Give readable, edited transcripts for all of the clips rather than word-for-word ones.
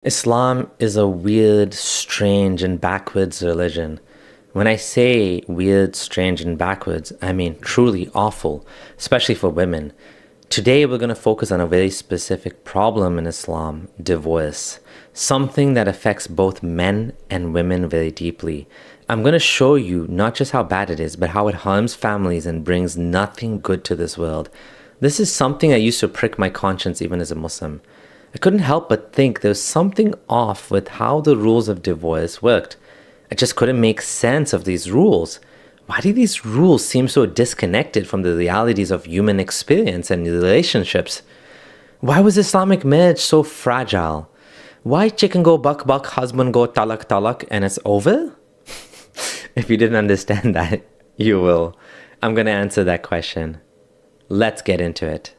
Islam is a weird, strange, and backwards religion. When I say weird, strange, and backwards, I mean truly awful, especially for women. Today, we're going to focus on a very specific problem in Islam, divorce, something that affects both men and women very deeply. I'm going to show you not just how bad it is, but how it harms families and brings nothing good to this world. This is something that used to prick my conscience even as a Muslim. I couldn't help but think there was something off with how the rules of divorce worked. I just couldn't make sense of these rules. Why do these rules seem so disconnected from the realities of human experience and relationships? Why was Islamic marriage so fragile? Why chicken go buck buck, husband go talaq talaq, and it's over? If you didn't understand that, you will. I'm going to answer that question. Let's get into it.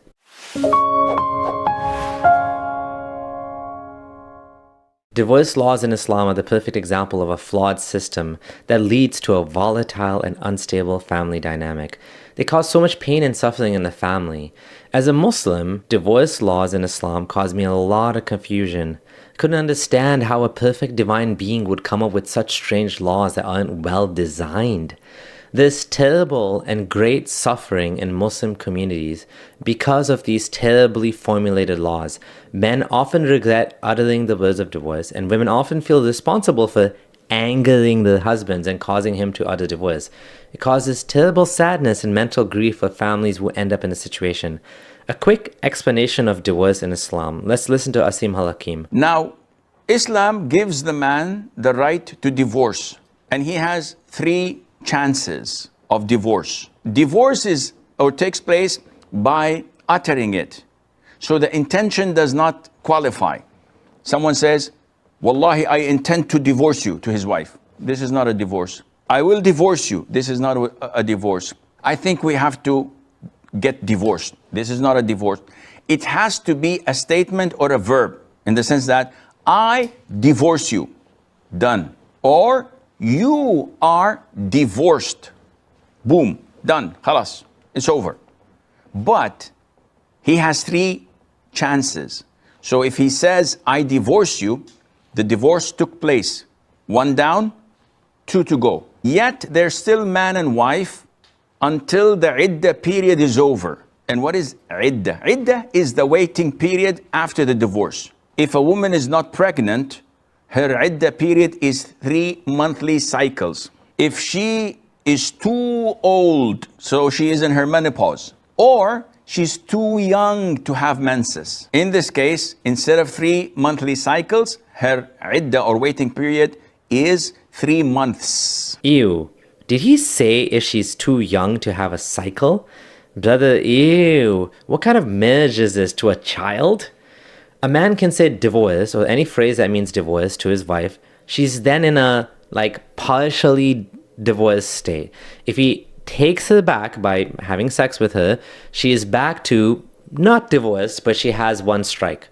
Divorce laws in Islam are the perfect example of a flawed system that leads to a volatile and unstable family dynamic. They cause so much pain and suffering in the family. As a Muslim, divorce laws in Islam caused me a lot of confusion. I couldn't understand how a perfect divine being would come up with such strange laws that aren't well designed. There's terrible and great suffering in Muslim communities because of these terribly formulated laws. Men often regret uttering the words of divorce, and women often feel responsible for angering their husbands and causing him to utter divorce. It causes terrible sadness and mental grief for families who end up in a situation. A quick explanation of divorce in Islam. Let's listen to Asim Halakim. Now, Islam gives the man the right to divorce, and he has three chances of divorce. Divorce takes place by uttering it. So the intention does not qualify. Someone says, Wallahi, I intend to divorce you, to his wife. This is not a divorce. I will divorce you. This is not a divorce. I think we have to get divorced. This is not a divorce. It has to be a statement or a verb in the sense that I divorce you. Done. Or you are divorced. Boom, done, khalas, it's over. But he has three chances. So if he says, I divorce you, the divorce took place. One down, two to go. Yet they're still man and wife until the iddah period is over. And what is iddah? Iddah is the waiting period after the divorce. If a woman is not pregnant, her iddah period is 3 monthly cycles. If she is too old, so she is in her menopause, or she's too young to have menses. In this case, instead of 3 monthly cycles, her iddah or waiting period is 3 months. Ew. Did he say if she's too young to have a cycle? Brother, ew. What kind of marriage is this, to a child? A man can say divorce or any phrase that means divorce to his wife. She's then in a partially divorced state. If he takes her back by having sex with her, she is back to not divorced, but she has one strike.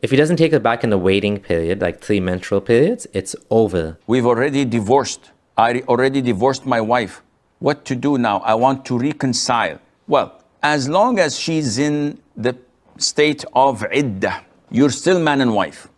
If he doesn't take her back in the waiting period, like 3 menstrual periods, it's over. We've already divorced. I already divorced my wife. What to do now? I want to reconcile. Well, as long as she's in the state of iddah, you're still man and wife.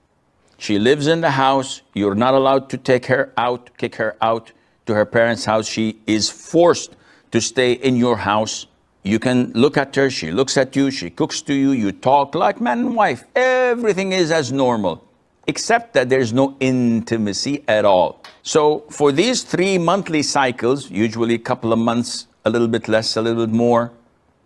She lives in the house. You're not allowed to take her out, kick her out to her parents' house. She is forced to stay in your house. You can look at her. She looks at you. She cooks to you. You talk like man and wife. Everything is as normal, except that there's no intimacy at all. So for these 3 monthly cycles, usually a couple of months, a little bit less, a little bit more,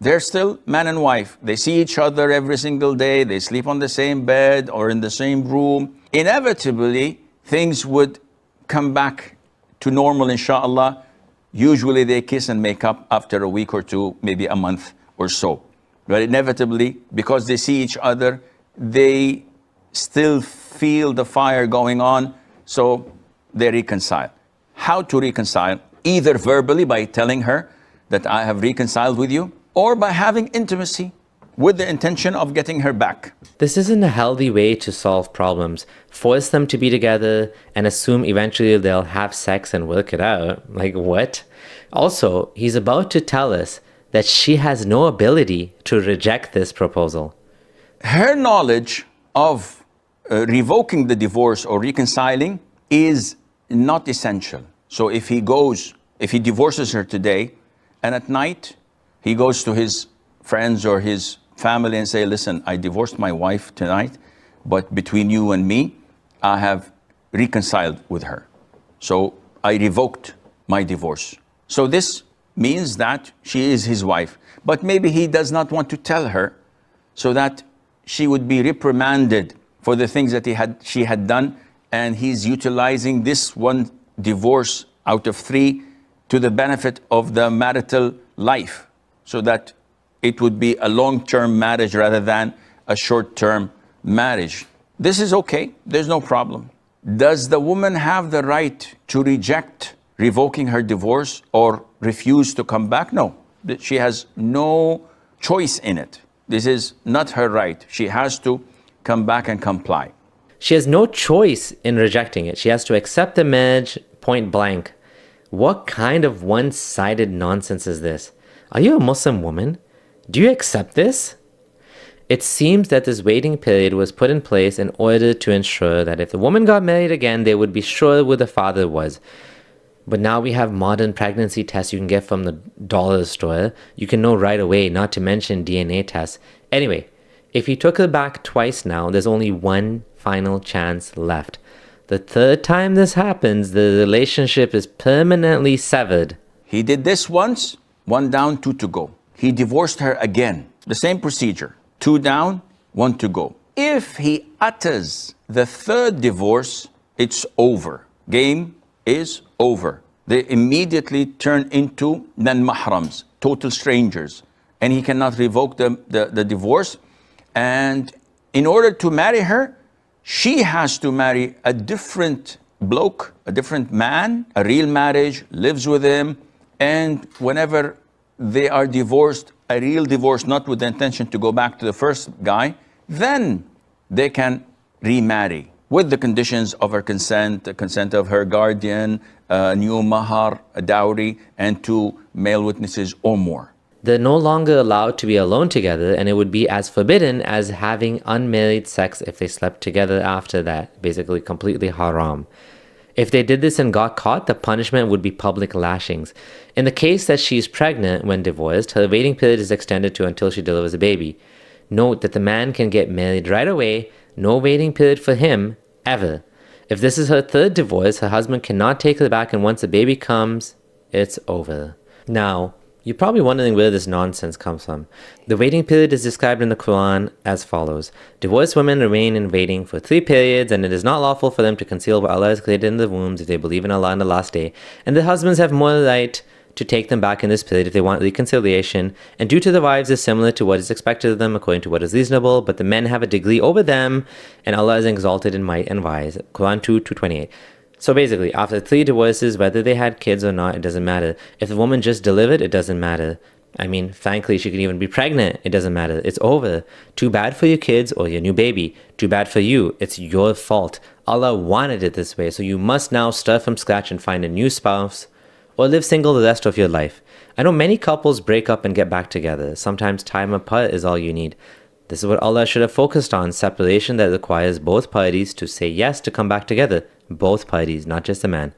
they're still man and wife. They see each other every single day. They sleep on the same bed or in the same room. Inevitably, things would come back to normal, inshallah. Usually they kiss and make up after a week or two, maybe a month or so. But inevitably, because they see each other, they still feel the fire going on, so they reconcile. How to reconcile? Either verbally by telling her that I have reconciled with you, or by having intimacy with the intention of getting her back. This isn't a healthy way to solve problems. Force them to be together and assume eventually they'll have sex and work it out. Like what? Also, he's about to tell us that she has no ability to reject this proposal. Her knowledge of revoking the divorce or reconciling is not essential. So if he divorces her today, and at night he goes to his friends or his family and say, listen, I divorced my wife tonight, but between you and me, I have reconciled with her. So I revoked my divorce. So this means that she is his wife. But maybe he does not want to tell her so that she would be reprimanded for the things that she had done, and he's utilizing this one divorce out of 3 to the benefit of the marital life, so that it would be a long-term marriage rather than a short-term marriage. This is okay, there's no problem. Does the woman have the right to reject revoking her divorce or refuse to come back? No, she has no choice in it. This is not her right. She has to come back and comply. She has no choice in rejecting it. She has to accept the marriage point blank. What kind of one-sided nonsense is this? Are you a Muslim woman? Do you accept this? It seems that this waiting period was put in place in order to ensure that if the woman got married again, they would be sure who the father was. But now we have modern pregnancy tests you can get from the dollar store. You can know right away, not to mention DNA tests. Anyway, if you took her back twice now, there's only one final chance left. The third time this happens, the relationship is permanently severed. He did this once, 1 down, 2 to go. He divorced her again. The same procedure. 2 down, 1 to go. If he utters the third divorce, it's over. Game is over. They immediately turn into non-mahrams, total strangers. And he cannot revoke the divorce. And in order to marry her, she has to marry a different bloke, a different man, a real marriage, lives with him. And whenever they are divorced, a real divorce, not with the intention to go back to the first guy, then they can remarry with the conditions of her consent, the consent of her guardian, a new mahar, a dowry, and 2 male witnesses or more. They're no longer allowed to be alone together, and it would be as forbidden as having unmarried sex if they slept together after that. Basically completely haram. If they did this and got caught, the punishment would be public lashings. In the case that she's pregnant when divorced, her waiting period is extended to until she delivers a baby. Note that the man can get married right away, no waiting period for him, ever. If this is her third divorce, her husband cannot take her back, and once the baby comes, it's over. Now, you're probably wondering where this nonsense comes from. The waiting period is described in the Quran as follows. Divorced women remain in waiting for 3 periods, and it is not lawful for them to conceal what Allah has created in the wombs if they believe in Allah and the last day. And the husbands have more right to take them back in this period if they want reconciliation. And due to the wives is similar to what is expected of them according to what is reasonable, but the men have a degree over them, and Allah is exalted in might and wise. Quran 2:28. So basically, after 3 divorces, whether they had kids or not, it doesn't matter. If the woman just delivered, it doesn't matter. I mean, frankly, she could even be pregnant. It doesn't matter. It's over. Too bad for your kids or your new baby. Too bad for you. It's your fault. Allah wanted it this way, so you must now start from scratch and find a new spouse or live single the rest of your life. I know many couples break up and get back together. Sometimes time apart is all you need. This is what Allah should have focused on, separation that requires both parties to say yes to come back together. Both parties, not just the man.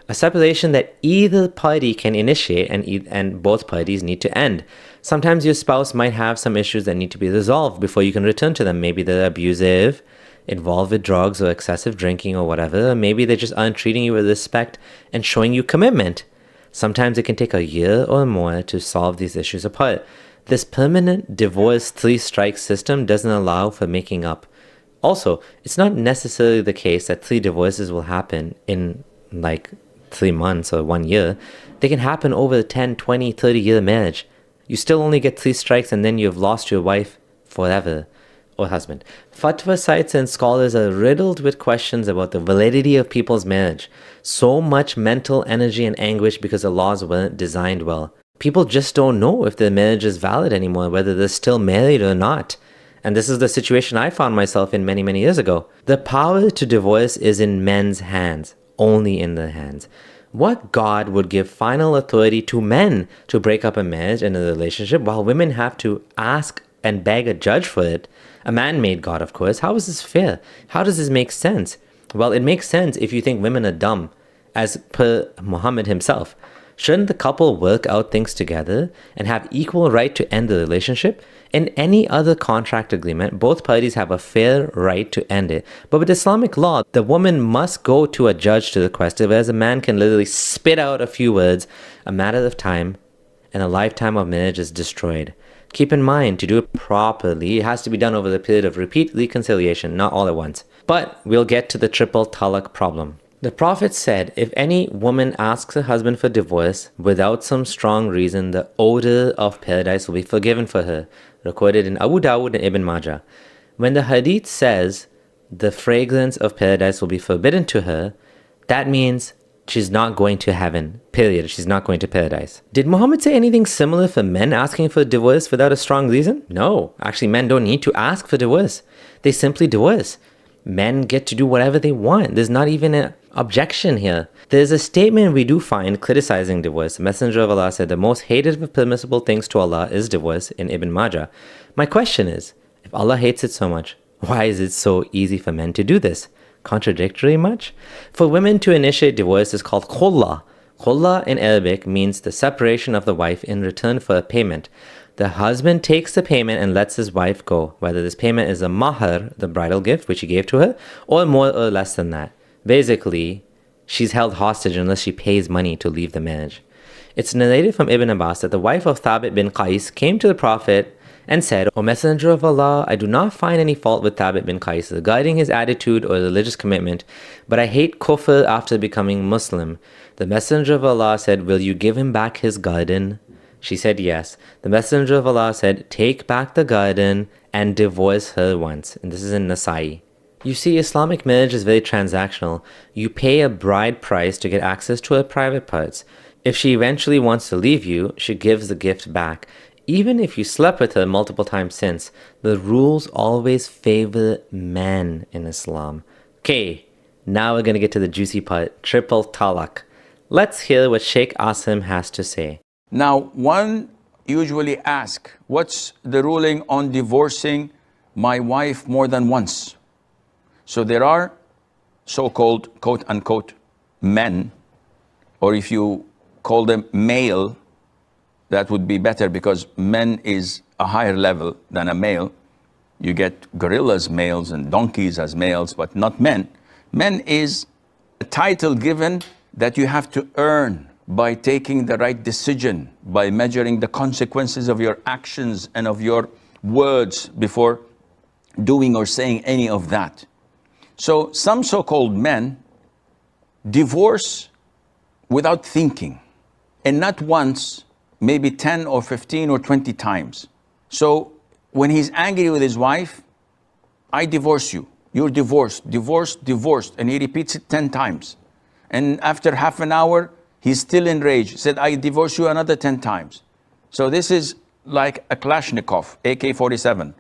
A separation that either party can initiate and both parties need to end. Sometimes your spouse might have some issues that need to be resolved before you can return to them. Maybe they're abusive, involved with drugs or excessive drinking or whatever. Or maybe they just aren't treating you with respect and showing you commitment. Sometimes it can take a year or more to solve these issues apart. This permanent divorce 3-strike system doesn't allow for making up. Also, it's not necessarily the case that 3 divorces will happen in like 3 months or 1 year. They can happen over a 10, 20, 30-year marriage. You still only get 3 strikes and then you've lost your wife forever, or husband. Fatwa sites and scholars are riddled with questions about the validity of people's marriage. So much mental energy and anguish because the laws weren't designed well. People just don't know if their marriage is valid anymore, whether they're still married or not. And this is the situation I found myself in many, many years ago. The power to divorce is in men's hands, only in their hands. What God would give final authority to men to break up a marriage and a relationship while women have to ask and beg a judge for it, a man-made God, of course, how is this fair? How does this make sense? Well, it makes sense if you think women are dumb, as per Muhammad himself. Shouldn't the couple work out things together and have equal right to end the relationship? In any other contract agreement, both parties have a fair right to end it. But with Islamic law, the woman must go to a judge to request it, whereas a man can literally spit out a few words, a matter of time, and a lifetime of marriage is destroyed. Keep in mind, to do it properly, it has to be done over the period of repeat reconciliation, not all at once. But we'll get to the triple talaq problem. The Prophet said, if any woman asks her husband for divorce without some strong reason, the odor of paradise will be forgiven for her. Recorded in Abu Dawud and Ibn Majah. When the hadith says the fragrance of paradise will be forbidden to her, that means she's not going to heaven, period. She's not going to paradise. Did Muhammad say anything similar for men asking for divorce without a strong reason? No. Actually, men don't need to ask for divorce. They simply divorce. Men get to do whatever they want. There's not even an objection here. There's a statement we do find criticizing divorce. The Messenger of Allah said the most hated of permissible things to Allah is divorce in Ibn Majah. My question is, if Allah hates it so much, why is it so easy for men to do this? Contradictory much? For women to initiate divorce is called khulla. Khulla in Arabic means the separation of the wife in return for a payment. The husband takes the payment and lets his wife go, whether this payment is a mahar, the bridal gift which he gave to her, or more or less than that. Basically, she's held hostage unless she pays money to leave the marriage. It's narrated from Ibn Abbas that the wife of Thabit bin Qais came to the Prophet and said, O Messenger of Allah, I do not find any fault with Thabit bin Qais regarding his attitude or religious commitment, but I hate kufr after becoming Muslim. The Messenger of Allah said, will you give him back his garden? She said yes. The Messenger of Allah said, take back the garden and divorce her once. And this is in Nasai. You see, Islamic marriage is very transactional. You pay a bride price to get access to her private parts. If she eventually wants to leave you, she gives the gift back. Even if you slept with her multiple times since, the rules always favor men in Islam. Okay, now we're going to get to the juicy part, triple talaq. Let's hear what Sheikh Asim has to say. Now, one usually asks, what's the ruling on divorcing my wife more than once? So there are so-called, quote-unquote, men, or if you call them male, that would be better because men is a higher level than a male. You get gorillas males and donkeys as males, but not men. Men is a title given that you have to earn by taking the right decision, by measuring the consequences of your actions and of your words before doing or saying any of that. So some so-called men divorce without thinking, and not once, maybe 10 or 15 or 20 times. So when he's angry with his wife, I divorce you, you're divorced, divorced, divorced, and he repeats it 10 times. And after half an hour, he's still enraged, said, I divorce you another 10 times. So this is like a Kalashnikov, AK-47.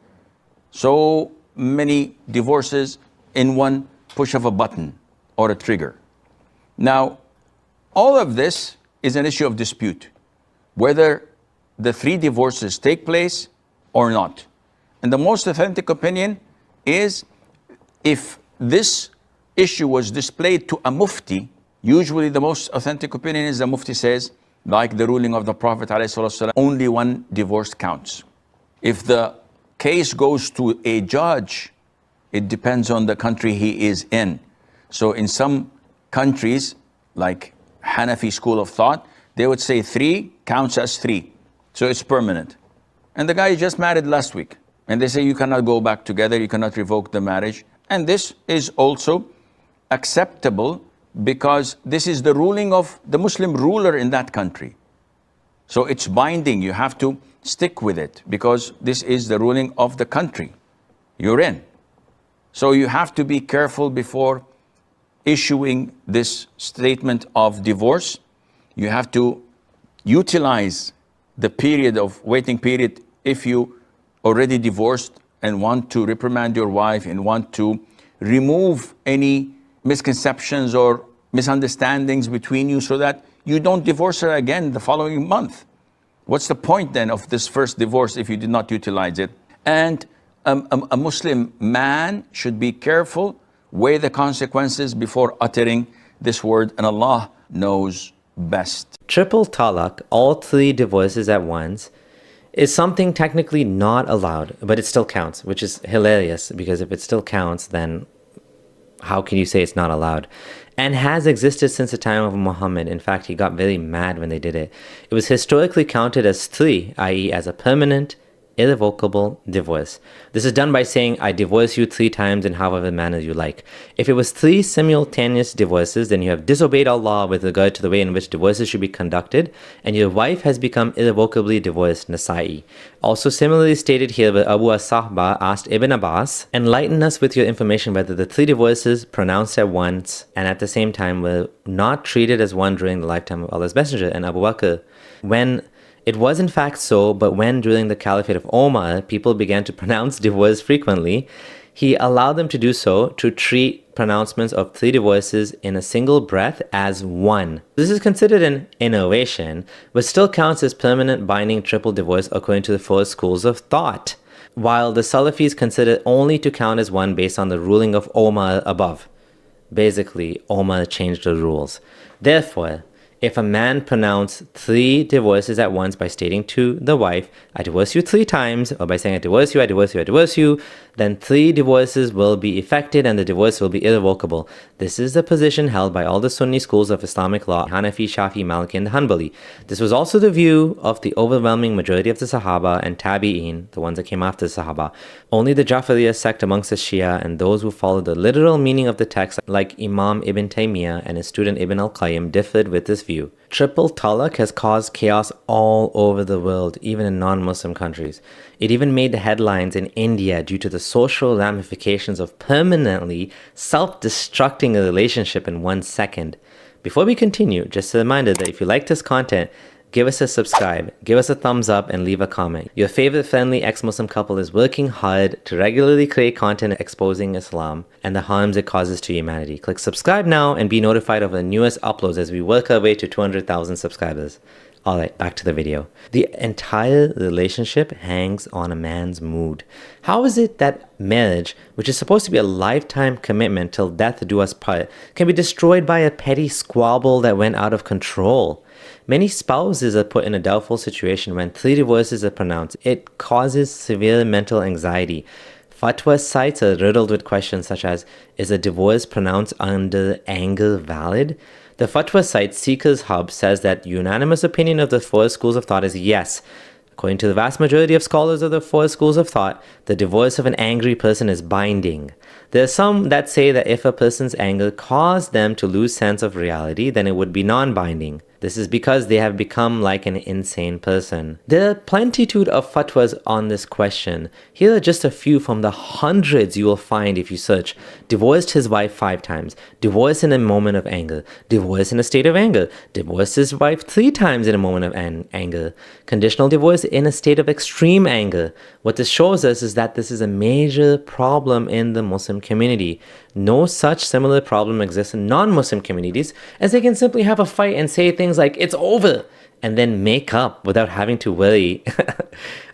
So many divorces in one push of a button or a trigger. Now, all of this is an issue of dispute, whether the 3 divorces take place or not. And the most authentic opinion is if this issue was displayed to a mufti, usually the most authentic opinion is the mufti says, like the ruling of the Prophet ﷺ, only 1 divorce counts. If the case goes to a judge, it depends on the country he is in. So in some countries, like Hanafi school of thought, they would say 3 counts as 3. So it's permanent. And the guy just married last week. And they say you cannot go back together, you cannot revoke the marriage. And this is also acceptable because this is the ruling of the Muslim ruler in that country. So it's binding, you have to stick with it because this is the ruling of the country you're in. So you have to be careful before issuing this statement of divorce. You have to utilize the period of waiting period if you already divorced and want to reprimand your wife and want to remove any misconceptions or misunderstandings between you so that you don't divorce her again the following month. What's the point then of this first divorce if you did not utilize it? And a Muslim man should be careful, weigh the consequences before uttering this word, and Allah knows best. Triple talaq, all three divorces at once, is something technically not allowed, but it still counts, which is hilarious, because if it still counts, then how can you say it's not allowed? And has existed since the time of Muhammad. In fact, he got very mad when they did it. It was historically counted as three, i.e. as a permanent, irrevocable divorce. This is done by saying, I divorce you 3 times in however manner you like. If it was 3 simultaneous divorces, then you have disobeyed Allah with regard to the way in which divorces should be conducted, and your wife has become irrevocably divorced. Nasa'i. Also similarly stated here, where Abu as-Sahba asked Ibn Abbas, enlighten us with your information whether the 3 divorces pronounced at once and at the same time were not treated as one during the lifetime of Allah's Messenger. And Abu Bakr, when it was in fact so, but when during the Caliphate of Omar, people began to pronounce divorce frequently, he allowed them to do so to treat pronouncements of 3 divorces in a single breath as one. This is considered an innovation, but still counts as permanent binding triple divorce according to the 4 schools of thought, while the Salafis consider it only to count as one based on the ruling of Omar above. Basically, Omar changed the rules. Therefore, if a man pronounced 3 divorces at once by stating to the wife, I divorce you 3 times, or by saying I divorce you, I divorce you, I divorce you, then 3 divorces will be effected and the divorce will be irrevocable. This is the position held by all the Sunni schools of Islamic law, Hanafi, Shafi, Maliki, and Hanbali. This was also the view of the overwhelming majority of the Sahaba and Tabi'een, the ones that came after the Sahaba. Only the Jafariya sect amongst the Shia and those who followed the literal meaning of the text, like Imam Ibn Taymiyyah and his student Ibn al-Qayyim, differed with this view. Triple talaq has caused chaos all over the world, even in non-Muslim countries. It even made the headlines in India due to the social ramifications of permanently self-destructing a relationship in 1 second. Before we continue, just a reminder that if you like this content, give us a subscribe, give us a thumbs up, and leave a comment. Your favorite friendly ex-Muslim couple is working hard to regularly create content exposing Islam and the harms it causes to humanity. Click subscribe now and be notified of the newest uploads as we work our way to 200,000 subscribers. Alright, back to the video. The entire relationship hangs on a man's mood. How is it that marriage, which is supposed to be a lifetime commitment till death do us part, can be destroyed by a petty squabble that went out of control? Many spouses are put in a doubtful situation when 3 divorces are pronounced. It causes severe mental anxiety. Fatwa sites are riddled with questions such as, is a divorce pronounced under anger valid? The fatwa site Seekers Hub says that unanimous opinion of the 4 schools of thought is yes. According to the vast majority of scholars of the 4 schools of thought, the divorce of an angry person is binding. There are some that say that if a person's anger caused them to lose sense of reality, then it would be non-binding. This is because they have become like an insane person. There are plenitude of fatwas on this question. Here are just a few from the hundreds you will find if you search. Divorced his wife 5 times. Divorced in a moment of anger. Divorced in a state of anger. Divorced his wife 3 times in a moment of anger. Conditional divorce in a state of extreme anger. What this shows us is that this is a major problem in the Muslim community. No such similar problem exists in non-Muslim communities, as they can simply have a fight and say things like, it's over, and then make up without having to worry.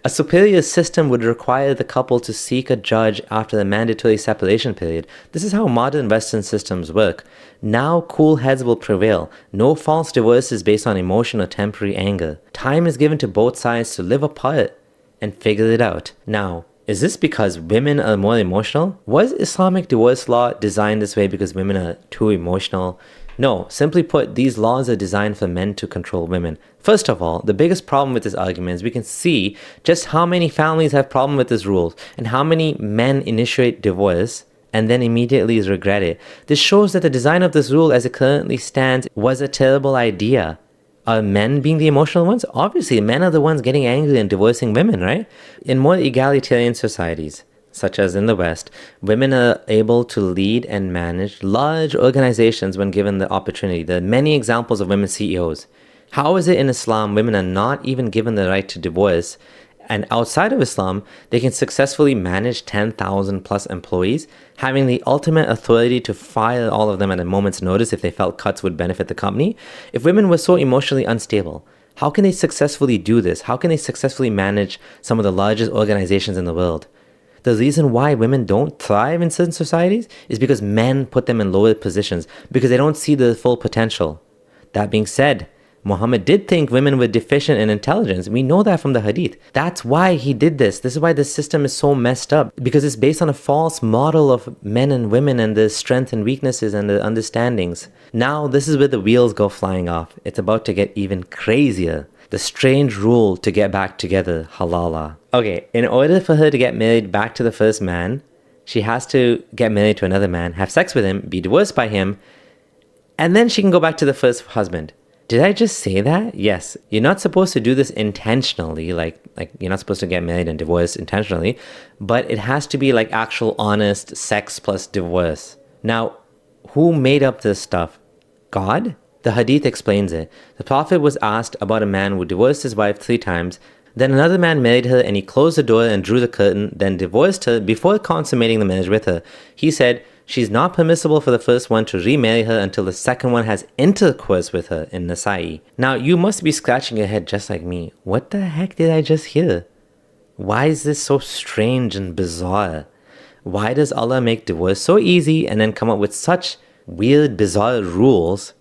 A superior system would require the couple to seek a judge after the mandatory separation period. This is how modern Western systems work. Now cool heads will prevail. No false divorces based on emotion or temporary anger. Time is given to both sides to live apart and figure it out. Now, is this because women are more emotional? Was Islamic divorce law designed this way because women are too emotional? No, simply put, these laws are designed for men to control women. First of all, the biggest problem with this argument is we can see just how many families have problem with this rule and how many men initiate divorce and then immediately regret it. This shows that the design of this rule as it currently stands was a terrible idea. Are men being the emotional ones? Obviously, men are the ones getting angry and divorcing women, right? In more egalitarian societies, such as in the West, women are able to lead and manage large organizations when given the opportunity. There are many examples of women CEOs. How is it in Islam women are not even given the right to divorce, and outside of Islam, they can successfully manage 10,000 plus employees, having the ultimate authority to fire all of them at a moment's notice if they felt cuts would benefit the company? If women were so emotionally unstable, How can they successfully do this? How can they successfully manage some of the largest organizations in the world? The reason why women don't thrive in certain societies is because men put them in lower positions, because they don't see the full potential. That being said, Muhammad did think women were deficient in intelligence. We know that from the hadith. That's why he did this. This is why the system is so messed up, because it's based on a false model of men and women and the strengths and weaknesses and the understandings. Now, this is where the wheels go flying off. It's about to get even crazier. The strange rule to get back together, Halala. Okay, in order for her to get married back to the first man, she has to get married to another man, have sex with him, be divorced by him, and then she can go back to the first husband. Did I just say that? Yes. You're not supposed to do this intentionally, like you're not supposed to get married and divorced intentionally, but it has to be like actual honest sex plus divorce. Now, who made up this stuff? God? The hadith explains it. The Prophet was asked about a man who divorced his wife 3 times, then another man married her and he closed the door and drew the curtain, then divorced her before consummating the marriage with her. He said, she's not permissible for the first one to remarry her until the second one has intercourse with her in Nasa'i. Now, you must be scratching your head just like me. What the heck did I just hear? Why is this so strange and bizarre? Why does Allah make divorce so easy and then come up with such weird, bizarre rules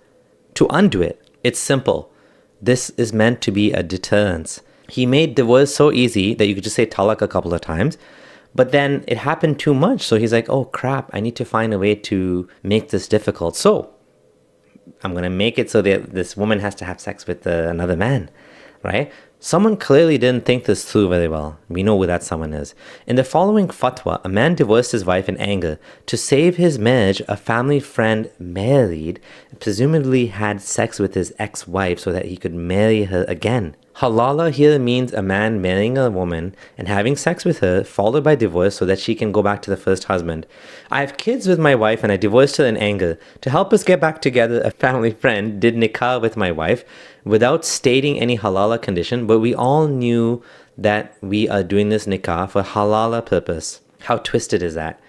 to undo it? It's simple. This is meant to be a deterrence. He made divorce so easy that you could just say talaq a couple of times, but then it happened too much. So he's like, oh crap, I need to find a way to make this difficult. So I'm going to make it so that this woman has to have sex with another man, right? Someone clearly didn't think this through very well. We know who that someone is. In the following fatwa, a man divorced his wife in anger. To save his marriage, a family friend married, presumably had sex with his ex-wife so that he could marry her again. Halala here means a man marrying a woman and having sex with her, followed by divorce so that she can go back to the first husband. I have kids with my wife and I divorced her in anger. To help us get back together, a family friend did nikah with my wife without stating any halala condition, but we all knew that we are doing this nikah for halala purpose. How twisted is that?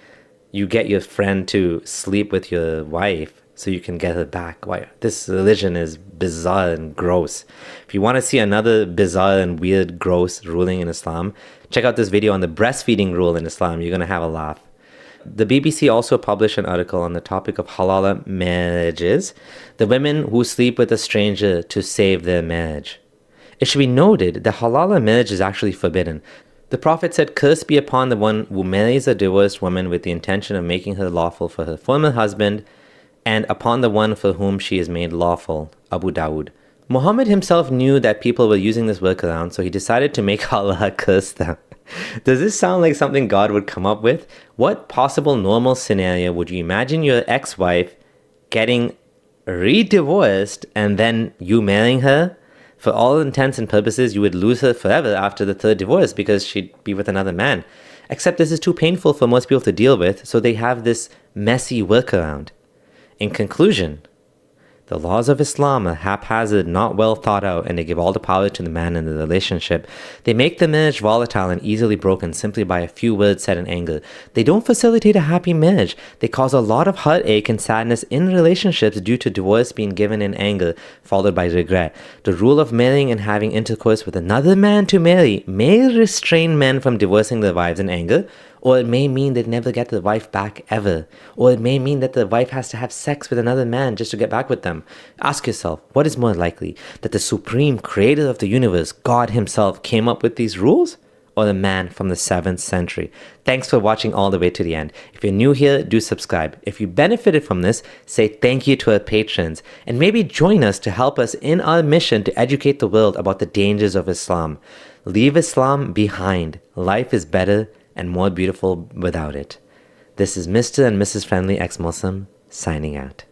You get your friend to sleep with your wife so you can get her back. Why? This religion is bizarre and gross. If you want to see another bizarre and weird, gross ruling in Islam, check out this video on the breastfeeding rule in Islam. You're going to have a laugh. The BBC also published an article on the topic of halala marriages, the women who sleep with a stranger to save their marriage. It should be noted that halala marriage is actually forbidden. The Prophet said, "Curse be upon the one who marries a divorced woman with the intention of making her lawful for her former husband, and upon the one for whom she is made lawful." Abu Dawud. Muhammad himself knew that people were using this workaround, so he decided to make Allah curse them. Does this sound like something God would come up with? What possible normal scenario would you imagine your ex-wife getting re-divorced and then you marrying her? For all intents and purposes, you would lose her forever after the third divorce because she'd be with another man. Except this is too painful for most people to deal with, so they have this messy workaround. In conclusion, the laws of Islam are haphazard, not well thought out, and they give all the power to the man in the relationship. They make the marriage volatile and easily broken simply by a few words said in anger. They don't facilitate a happy marriage. They cause a lot of heartache and sadness in relationships due to divorce being given in anger, followed by regret. The rule of marrying and having intercourse with another man to marry may restrain men from divorcing their wives in anger, or it may mean they never get the wife back ever. Or it may mean that the wife has to have sex with another man just to get back with them. Ask yourself, what is more likely? That the supreme creator of the universe, God himself, came up with these rules? Or the man from the 7th century? Thanks for watching all the way to the end. If you're new here, do subscribe. If you benefited from this, say thank you to our patrons. And maybe join us to help us in our mission to educate the world about the dangers of Islam. Leave Islam behind. Life is better and more beautiful without it. This is Mr. and Mrs. Friendly Ex-Muslim signing out.